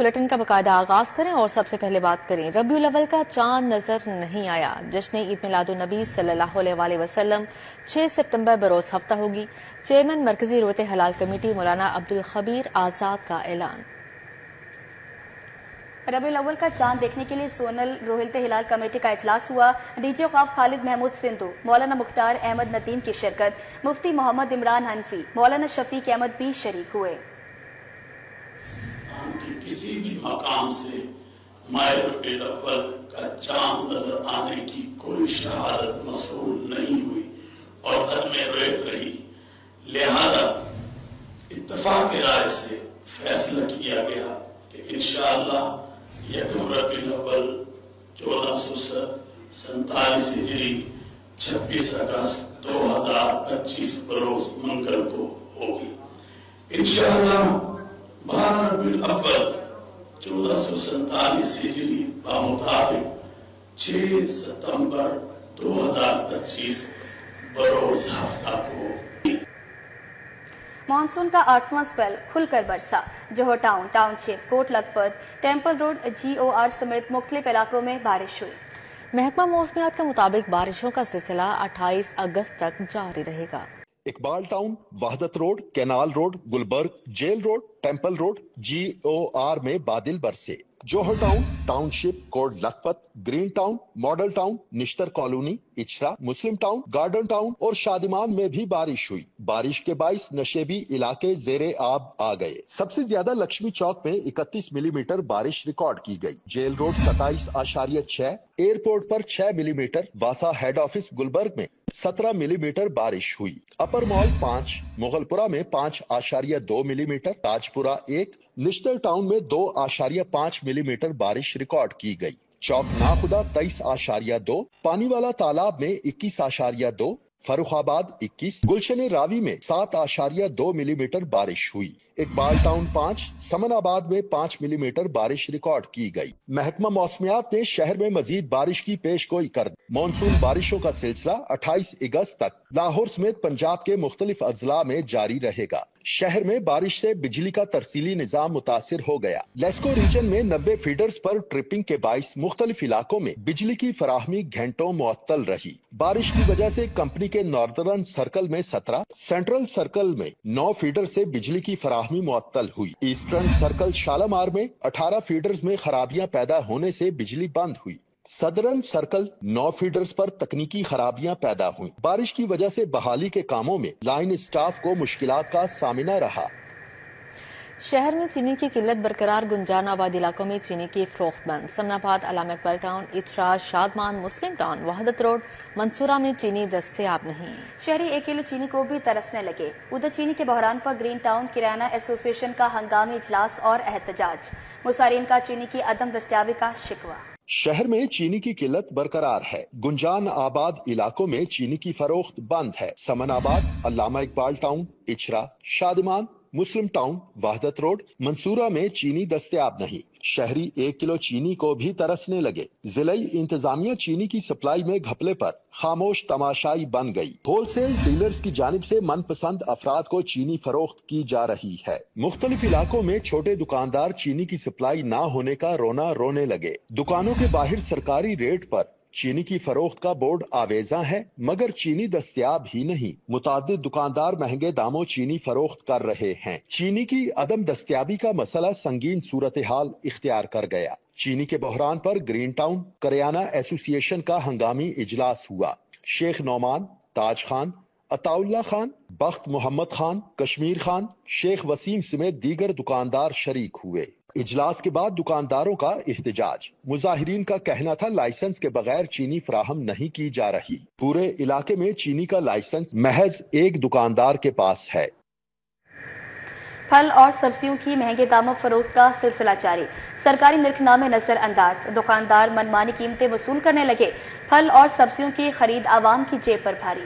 Bulletin کا باقاعدہ آغاز کریں اور سب سے پہلے بات کریں ربیع الاول کا چاند نظر نہیں آیا۔ جشن عید میلاد النبی صلی اللہ علیہ وسلم 6 ستمبر بروز ہفتہ ہوگی۔ چیئرمین مرکزی رویت ہلال کمیٹی مولانا عبدالخبیر آزاد کا اعلان۔ ربیع الاول کا چاند دیکھنے کے لیے سونل رویت ہلال کمیٹی کا اجلاس ہوا۔ ڈی جی اوقاف خالد محمود سندھو، مولانا مختار احمد ندیم کی شرکت، مفتی محمد عمران حنفی، مولانا شفیق احمد بھی شریک ہوئے۔ کسی بھی مقام سے ماہ ربیع الاول کا چاند نظر آنے کی کوئی شہادت موصول نہیں ہوئی اور عدم رویت رہی، لہذا اتفاق رائے سے فیصلہ کیا گیا کہ انشاءاللہ یکم ربیع الاول 1447 ہجری 26 اگست 2025 بروز منگل کو ہوگی۔ انشاءاللہ 12 ربیع الاول 1447 ہجری بمطابق 6 ستمبر 2025 بروز ہفتہ کو مانسون کا 8واں سپیل کھل کر برسا۔ جوہر town, township, Kot Lakhpat, temple road, G O are سمیت مختلف علاقوں میں بارش ہوئی۔ محکمہ موسمیات کے مطابق بارشوں کا سلسلہ 28 اگست تک جاری رہے گا۔ Iqbal town, Wahdat road, canal road, Gulberg, jail road, temple road, G O R میں بادل برسے۔ Johar town, township, Kot Lakhpat, green town, model town, Nishtar colony, Ichhra, Muslim town, garden town اور شادمان میں بھی بارش ہوئی۔ بارش کے باعث نشیبی علاقے زیر آب آ گئے۔ سب سے زیادہ لکشمی چوک میں 31 ملی میٹر بارش ریکارڈ کی گئی۔ جیل روڈ 27.6، ایئرپورٹ پر 6 ملی میٹر، واسا ہیڈ آفس گلبرگ میں 17 ملی میٹر بارش ہوئی۔ اپر مال 5، مغل پورہ میں 5.2 ملی میٹر، تاج پورہ 1، نشتر ٹاؤن میں 2.5 ملی میٹر بارش ریکارڈ کی گئی۔ چوک ناخدا 23.2، پانی والا تالاب میں 21.2، فروخ آباد 21، گلشن راوی میں 7.2 ملی میٹر بارش ہوئی۔ اقبال ٹاؤن 5، سمن آباد میں 5 ملی میٹر بارش ریکارڈ کی گئی۔ محکمہ موسمیات نے شہر میں مزید بارش کی پیش گوئی کر دی۔ مانسون بارشوں کا سلسلہ 28 اگست تک لاہور سمیت پنجاب کے مختلف اضلاع میں جاری رہے گا۔ شہر میں بارش سے بجلی کا ترسیلی نظام متاثر ہو گیا۔ لیسکو ریجن میں 90 فیڈرز پر ٹرپنگ کے باعث مختلف علاقوں میں بجلی کی فراہمی گھنٹوں معطل رہی۔ بارش کی وجہ سے کمپنی کے ناردرن سرکل میں 17، سینٹرل سرکل میں 9 فیڈر سے بجلی کی فراہمی معطل ہوئی۔ ایسٹرن سرکل شالامار میں 18 فیڈرز میں خرابیاں پیدا ہونے سے بجلی بند ہوئی۔ صدرن سرکل 9 فیڈرز پر تکنیکی خرابیاں پیدا ہوئیں۔ بارش کی وجہ سے بحالی کے کاموں میں لائن اسٹاف کو مشکلات کا سامنا رہا۔ شہر میں چینی کی قلت برقرار، گنجان آباد علاقوں میں چینی کی فروخت بند۔ سمن آباد، علامہ اقبال ٹاؤن، اچرا، شادمان، مسلم ٹاؤن، وحدت روڈ، منصورہ میں چینی دستیاب نہیں۔ شہری 1 کلو چینی کو بھی ترسنے لگے۔ ادھر چینی کے بحران پر گرین ٹاؤن کرانہ ایسوسی ایشن کا ہنگامی اجلاس اور احتجاج، مصارین کا چینی کی عدم دستیابی کا شکوہ۔ شہر میں چینی کی قلت برقرار ہے۔ گنجان آباد علاقوں میں چینی کی فروخت بند ہے۔ سمن آباد، علامہ اقبال ٹاؤن، اچرا، شادمان، مسلم ٹاؤن، وحدت روڈ، منصورہ میں چینی دستیاب نہیں۔ شہری 1 کلو چینی کو بھی ترسنے لگے۔ ضلعی انتظامیہ چینی کی سپلائی میں گھپلے پر خاموش تماشائی بن گئی۔ ہول سیل ڈیلرز کی جانب سے من پسند افراد کو چینی فروخت کی جا رہی ہے۔ مختلف علاقوں میں چھوٹے دکاندار چینی کی سپلائی نہ ہونے کا رونا رونے لگے۔ دکانوں کے باہر سرکاری ریٹ پر چینی کی فروخت کا بورڈ آویزاں ہے، مگر چینی دستیاب ہی نہیں۔ متعدد دکاندار مہنگے داموں چینی فروخت کر رہے ہیں۔ چینی کی عدم دستیابی کا مسئلہ سنگین صورتحال اختیار کر گیا۔ چینی کے بحران پر گرین ٹاؤن کریانہ ایسوسی ایشن کا ہنگامی اجلاس ہوا۔ شیخ نعمان، تاج خان، عطا اللہ خان، بخت محمد خان، کشمیر خان، شیخ وسیم سمیت دیگر دکاندار شریک ہوئے۔ اجلاس کے بعد دکانداروں کا احتجاج۔ مظاہرین کا کہنا تھا لائسنس کے بغیر چینی فراہم نہیں کی جا رہی۔ پورے علاقے میں چینی کا لائسنس محض ایک دکاندار کے پاس ہے۔ پھل اور سبزیوں کی مہنگے داموں فروخت کا سلسلہ جاری، سرکاری نرخ نامے نظر انداز، دکاندار منمانی قیمتیں وصول کرنے لگے۔ پھل اور سبزیوں کی خرید عوام کی جیب پر بھاری۔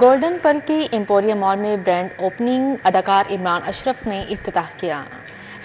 گولڈن پل کی ایمپوریم مال میں برانڈ اوپننگ اداکار عمران اشرف نے افتتاح کیا۔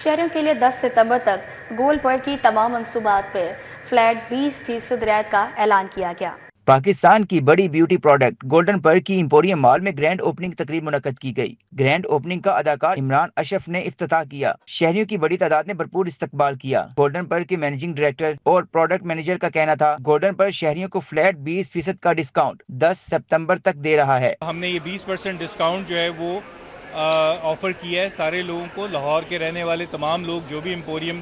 شہریوں کے لیے 10 ستمبر تک گولڈ پر کی تمام منصوبات پر فلیٹ 20% رعایت کا اعلان کیا گیا۔ پاکستان کی بڑی بیوٹی پروڈکٹ گولڈن پر کی ایمپوریم مال میں گرینڈ اوپننگ تقریب منعقد کی گئی۔ گرینڈ اوپننگ کا اداکار عمران اشرف نے افتتاح کیا۔ شہریوں کی بڑی تعداد نے بھرپور استقبال کیا۔ گولڈن پر کے مینیجنگ ڈائریکٹر اور پروڈکٹ مینیجر کا کہنا تھا، گولڈن پر شہریوں کو فلیٹ 20% کا ڈسکاؤنٹ 10 ستمبر تک دے رہا ہے۔ ہم نے یہ 20% ڈسکاؤنٹ جو ہے وہ آفر کیا ہے سارے لوگوں کو۔ لاہور کے رہنے والے تمام لوگ جو بھی ایمپوریم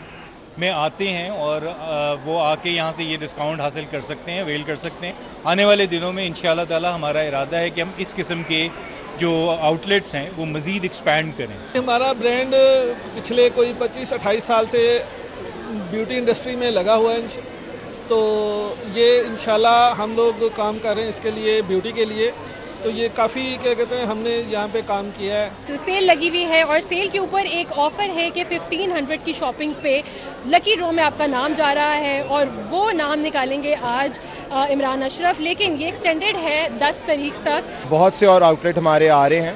میں آتے ہیں اور وہ آ کے یہاں سے یہ ڈسکاؤنٹ حاصل کر سکتے ہیں، ویل کر سکتے ہیں۔ آنے والے دنوں میں انشاءاللہ تعالی ہمارا ارادہ ہے کہ ہم اس قسم کے جو آؤٹ لیٹس ہیں وہ مزید ایکسپینڈ کریں۔ ہمارا برانڈ پچھلے کوئی 25-28 سال سے بیوٹی انڈسٹری میں لگا ہوا ہے، تو یہ انشاءاللہ ہم لوگ کام کر رہے ہیں اس کے لیے، بیوٹی کے لیے، تو یہ کافی کیا کہتے ہیں ہم نے یہاں پہ کام کیا ہے۔ سیل لگی ہوئی ہے اور سیل کے اوپر ایک آفر ہے کہ 1500 کی شاپنگ پہ لکی ڈرا میں آپ کا نام جا رہا ہے، اور وہ نام نکالیں گے آج عمران اشرف، لیکن یہ ایکسٹینڈڈ ہے 10 تاریخ تک۔ بہت سے اور آؤٹ لیٹ ہمارے آ رہے ہیں،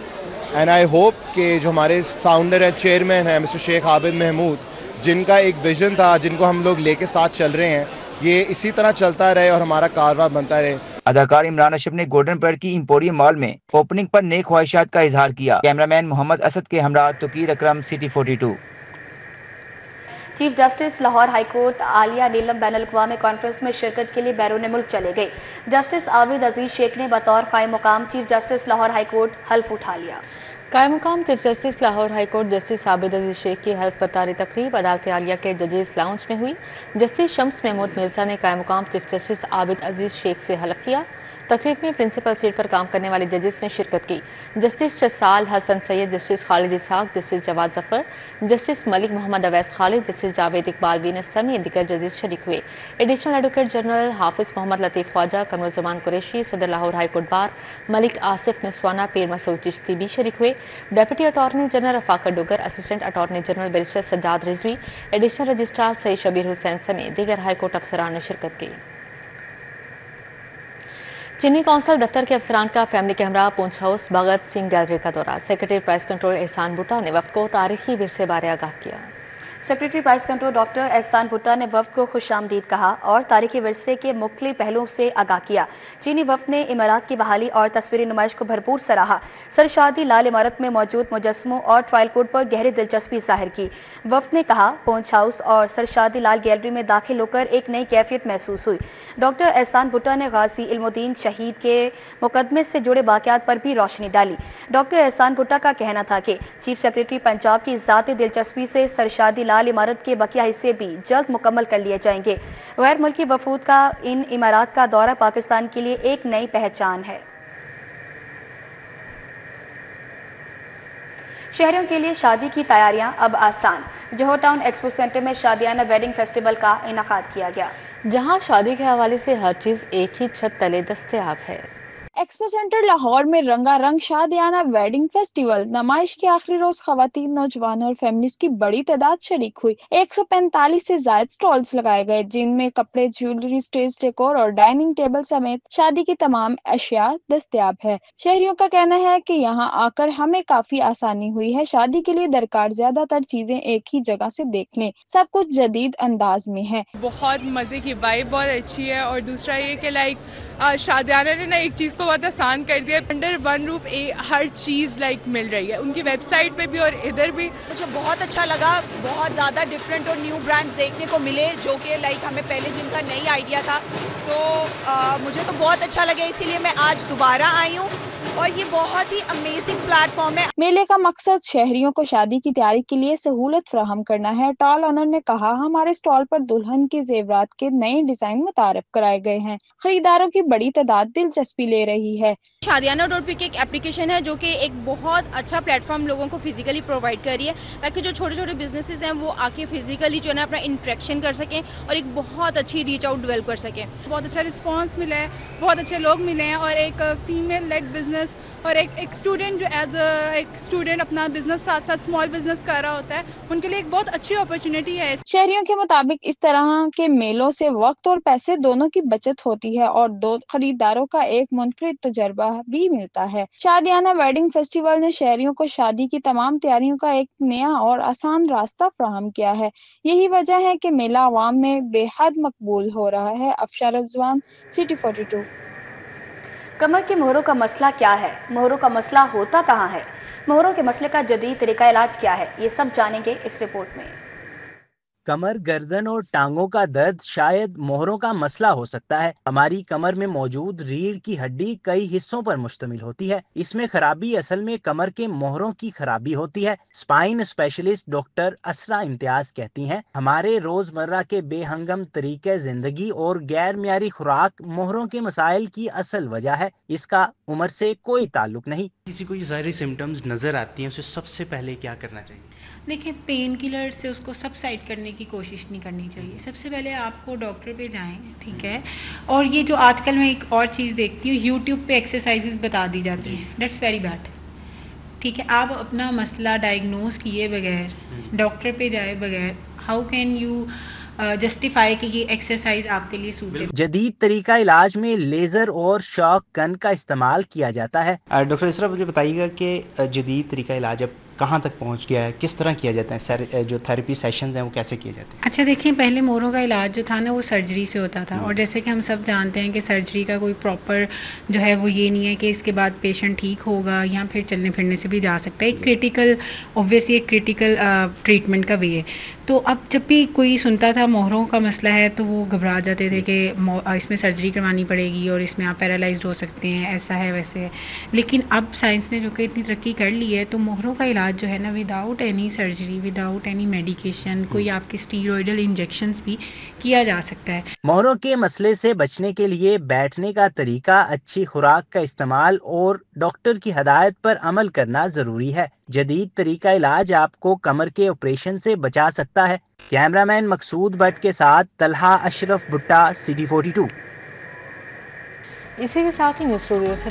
اینڈ آئی ہوپ کہ جو ہمارے فاؤنڈر ہیں، چیئرمین ہیں مسٹر شیخ عابد محمود، جن کا ایک ویژن تھا جن کو ہم لوگ لے کے ساتھ چل رہے ہیں، یہ اسی طرح چلتا رہے اور ہمارا کاروبار بنتا رہے۔ اداکار عمران اشرف نے گولڈن پر کی ایمپوریم مال میں اوپننگ پر نیک خواہشات کا اظہار کیا۔ کیمرامین محمد اسد کے ہمراہ Tauqeer Akram, city 42۔ Chief justice Lahore high court Aalia Neelum بین الاقوامی کانفرنس میں شرکت کے لیے بیرون ملک چلے گئے۔ جسٹس عابد عزیز شیخ نے بطور قائم مقام chief justice Lahore high court حلف اٹھا لیا۔ قائم مقام chief justice Lahore high court justice Abid Aziz Sheikh کی حلف برداری تقریب عدالت عالیہ کے ججز لاؤنج میں ہوئی۔ جسٹس شمس محمود مرزا نے قائم مقام چیف جسٹس عابد عزیز شیخ سے حلف لیا۔ تقریب میں پرنسپل سیٹ پر کام کرنے والے ججز نے شرکت کی۔ جسٹس چسال حسن سید، جسٹس خالد اسحاق، جسٹس جواد ظفر، جسٹس ملک محمد اویس خالد، جسٹس جاوید اقبال وینس سمیت دیگر ججز شریک ہوئے۔ ایڈیشنل ایڈوکیٹ جنرل حافظ محمد لطیف خواجہ، قمرالزمان قریشی، صدر Lahore high court bar Malik Asif Naswana, Pir Masood Chishti بھی شریک ہوئے۔ Deputy attorney general Rafaqat Dogar, assistant attorney general barrister Sajjad Rizvi, additional registrar Syed Shabbir Hussain سمیت دیگر ہائی کورٹ افسران نے شرکت کی۔ چینی کونسل دفتر کے افسران کا فیملی کے ہمراہ پونچھ ہاؤس بھگت سنگھ گیلری کا دورہ۔ سیکرٹری پرائس کنٹرول احسان بھٹا نے وفد کو تاریخی ورثے بارے آگاہ کیا۔ سیکرٹری پرائس کنٹرول ڈاکٹر احسان بھٹا نے وفد کو خوش آمدید کہا اور تاریخی ورثے کے مختلف پہلوؤں سے آگاہ کیا۔ چینی وفد نے امارات کی بحالی اور تصویری نمائش کو بھرپور سراہا۔ سرشادی لال عمارت میں موجود مجسموں اور ٹرائل کورٹ پر گہری دلچسپی ظاہر کی۔ وفد نے کہا پونچھ ہاؤس اور سرشادی لال گیلری میں داخل ہو کر ایک نئی کیفیت محسوس ہوئی۔ ڈاکٹر احسان بھٹا نے غازی علم الدین شہید کے مقدمے سے جڑے واقعات پر بھی روشنی ڈالی۔ ڈاکٹر احسان بھٹا کا کہنا تھا کہ چیف سیکرٹری پنجاب کی ذاتی دلچسپی سے سرشادی لال عمارت کے بقیہ حصے بھی جلد مکمل کر لیے جائیں گے۔ غیر ملکی وفود کا ان امارات کا دورہ پاکستان کے لیے ایک نئی پہچان ہے۔ شہریوں کے لیے شادی کی تیاریاں اب آسان۔ جوہر ٹاؤن ایکسپو سینٹر میں شادیانہ ویڈنگ فیسٹیول کا انعقاد کیا گیا، جہاں شادی کے حوالے سے ہر چیز ایک ہی چھت تلے دستیاب ہے۔ ایکسپو سینٹر لاہور میں رنگا رنگ شادیانہ ویڈنگ فیسٹیول نمائش کے آخری روز خواتین، نوجوانوں اور فیملیز کی بڑی تعداد شریک ہوئی۔ 145 سے زائد سٹالز لگائے گئے جن میں کپڑے، جیولری، اسٹیج ڈیکور اور ڈائننگ ٹیبل سمیت شادی کی تمام اشیاء دستیاب ہے۔ شہریوں کا کہنا ہے کہ یہاں آ کر ہمیں کافی آسانی ہوئی ہے۔ شادی کے لیے درکار زیادہ تر چیزیں ایک ہی جگہ سے دیکھ لیں، سب کچھ جدید انداز میں ہے۔ بہت مزے کی وائب بہت اچھی ہے، اور دوسرا یہ کہ شادیانہ نے ایک چیز کو بہت آسان کر دیا، انڈر ون روف ہر چیز مل رہی ہے، ان کی ویب سائٹ پہ بھی اور ادھر بھی۔ مجھے بہت اچھا لگا، بہت زیادہ ڈفرینٹ اور نیو برانڈز دیکھنے کو ملے جو کہ ہمیں پہلے جن کا نہیں آئیڈیا تھا، تو مجھے تو بہت اچھا لگا، اسی لیے میں آج دوبارہ آئی ہوں اور یہ بہت ہی امیزنگ پلیٹ فارم ہے۔ میلے کا مقصد شہریوں کو شادی کی تیاری کے لیے سہولت فراہم کرنا ہے۔ ٹال آنر نے کہا، ہمارے اسٹال پر دلہن کے زیورات کے نئے ڈیزائن متعارف کرائے گئے ہیں، خریداروں کی بڑی تعداد دلچسپی لے رہی ہے۔ شادیانہ ڈاٹ پک ایک اپلیکیشن ہے جو کہ ایک بہت اچھا پلیٹ فارم لوگوں کو فزیکلی پرووائڈ کر رہی ہے، تاکہ جو چھوٹے چھوٹے بزنسز ہیں وہ آ کے فزیکلی جو ہے نا اپنا انٹریکشن کر سکیں اور ایک بہت اچھی ریچ آؤٹ ڈیولپ کر سکیں۔ بہت اچھا رسپانس ملا ہے، بہت اچھے لوگ ملے ہیں، اور ایک فیمیل لیڈ بزنس اور ایک اسٹوڈنٹ جو ایز ایک اسٹوڈنٹ اپنا بزنس ساتھ ساتھ اسمال بزنس کر رہا ہوتا ہے ان کے لیے ایک بہت اچھی اپرچونیٹی ہے. شہریوں کے مطابق اس طرح کے میلوں سے وقت اور پیسے دونوں کی بچت ہوتی ہے اور دو خریداروں کا ایک منفرد تجربہ بھی ملتا ہے. شادیانہ ویڈنگ فیسٹیول نے شہریوں کو شادی کی تمام تیاریوں کا ایک نیا اور آسان راستہ فراہم کیا ہے. یہی وجہ ہے کہ میلہ عوام میں بے حد مقبول ہو رہا ہے. افشار رضوان، سٹی 42. کمر کی مہروں کا مسئلہ کیا ہے؟ مہروں کا مسئلہ ہوتا کہاں ہے؟ مہروں کے مسئلے کا جدید طریقہ علاج کیا ہے؟ یہ سب جانیں گے اس رپورٹ میں. کمر، گردن اور ٹانگوں کا درد شاید مہروں کا مسئلہ ہو سکتا ہے. ہماری کمر میں موجود ریڑھ کی ہڈی کئی حصوں پر مشتمل ہوتی ہے. اس میں خرابی اصل میں کمر کے مہروں کی خرابی ہوتی ہے. اسپائن اسپیشلسٹ ڈاکٹر اسرا امتیاز کہتی ہیں ہمارے روزمرہ کے بے ہنگم طریقے زندگی اور غیر معیاری خوراک مہروں کے مسائل کی اصل وجہ ہے. اس کا عمر سے کوئی تعلق نہیں. کسی کو یہ ظاہری سمٹمز نظر آتی ہیں اسے سب سے پہلے کیا کرنا چاہیے؟ دیکھیں، پین کلر سے اس کو سبسائڈ کرنے کی کوشش نہیں کرنی چاہیے. سب سے پہلے آپ کو ڈاکٹر پہ جائیں، ٹھیک ہے. اور یہ جو آج کل میں ایک اور چیز دیکھتی ہوں، یوٹیوب پہ ایکسرسائزز بتا دی جاتی ہیں. That's very bad. ٹھیک ہے، آپ اپنا مسئلہ ڈائگنوز کیے بغیر، ڈاکٹر پہ جائے بغیر، ہاؤ کین یو جسٹیفائی کہ یہ ایکسرسائز آپ کے لیے سوٹیبل. جدید طریقہ علاج میں لیزر اور شاک گن کا استعمال کیا جاتا ہے. ڈاکٹر اسرا، مجھے بتائیے گا کہ جدید طریقہ علاج اب کہاں تک پہنچ گیا ہے، کس طرح کیا جاتا ہے، جو تھیراپی سیشنز ہیں وہ کیسے کیے جاتے ہیں؟ اچھا دیکھیں، پہلے مہروں کا علاج جو تھا نا وہ سرجری سے ہوتا تھا، اور جیسے کہ ہم سب جانتے ہیں کہ سرجری کا کوئی پراپر جو ہے وہ یہ نہیں ہے کہ اس کے بعد پیشنٹ ٹھیک ہوگا یا پھر چلنے پھرنے سے بھی جا سکتا ہے. ایک کریٹیکل، اوبویسلی ایک کریٹیکل ٹریٹمنٹ کا وے ہے. تو اب جب بھی کوئی سنتا تھا مہروں کا مسئلہ ہے تو وہ گھبرا جاتے تھے کہ اس میں سرجری کروانی پڑے گی اور اس میں آپ پیرالائزڈ ہو سکتے ہیں، ایسا ہے ویسے ہے. لیکن اب سائنس نے جو کہ اتنی ترقی کر لی ہے تو مہروں کا علاج جو ہے نا without any surgery, without any medication, کوئی آپ کی اسٹیرائڈل انجیکشنز بھی کیا جا سکتا ہے. مہروں کے مسئلے سے بچنے کے لیے بیٹھنے کا طریقہ، اچھی خوراک کا استعمال اور ڈاکٹر کی ہدایت پر عمل کرنا ضروری ہے. جدید طریقہ علاج آپ کو کمر کے آپریشن سے بچا سکتا ہے. کیمرہ مین مقصود بٹ کے ساتھ طلحہ اشرف بٹا، سٹی 42. اسی کے ساتھ ہی نیوز اسٹوڈیو سے